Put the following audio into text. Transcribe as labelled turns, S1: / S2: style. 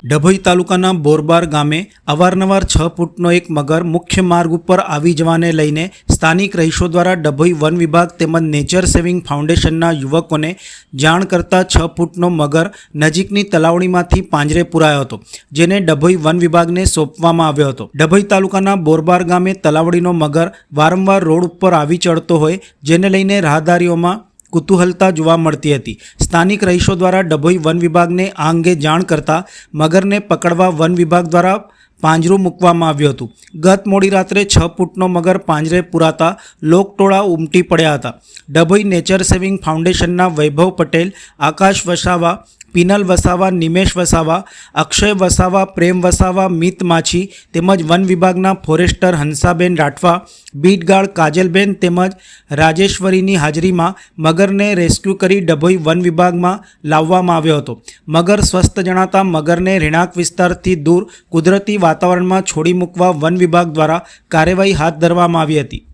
S1: ડભોઈ તાલુકાના બોરબાર ગામે અવારનવાર 6 ફૂટનો એક મગર મુખ્ય માર્ગ ઉપર આવી જવાને લઈને સ્થાનિક રહીશો દ્વારા ડભોઈ વન વિભાગ તેમજ નેચર સેવિંગ ફાઉન્ડેશનના યુવકોને જાણ કરતા 6 ફૂટનો મગર નજીકની તલાવણીમાંથી પાંજરે પુરાયો હતો, જેને ડભોઈ વન વિભાગને સોંપવામાં આવ્યો હતો। ડભોઈ તાલુકાના બોરબાર ગામે તલાવડીનો મગર વારંવાર રોડ ઉપર આવી ચડતો હોય, જેને લઈને રાહદારીઓમાં કુતૂહલતા જોવા મળતી હતી। સ્થાનિક રહીશો દ્વારા ડભોઈ વન વિભાગને આ અંગે જાણ કરતા મગરને પકડવા વન વિભાગ દ્વારા પાંજરું મૂકવામાં આવ્યું હતું। ગત મોડી રાત્રે 6 ફૂટનો મગર પાંજરે પુરાતા લોકટોળા ઉમટી પડ્યા હતા। ડભોઈ નેચર સેવિંગ ફાઉન્ડેશનના વૈભવ પટેલ, આકાશ વસાવા, પિનલ વસાવા, નિમેશ વસાવા, અક્ષય વસાવા, પ્રેમ વસાવા, મિત માછી તેમજ વન વિભાગના ફોરેસ્ટર હંસાબેન રાઠવા, બીટગાર્ડ કાજલબેન તેમજ રાજેશ્વરીની હાજરીમાં મગરને રેસ્ક્યુ કરી ડભોઈ વન વિભાગમાં લાવવામાં આવ્યો હતો। મગર સ્વસ્થ જણાતા મગરને રહેણાંક વિસ્તારથી દૂર કુદરતી વાતાવરણમાં છોડી મૂકવા વન વિભાગ દ્વારા કાર્યવાહી હાથ ધરવામાં આવી હતી।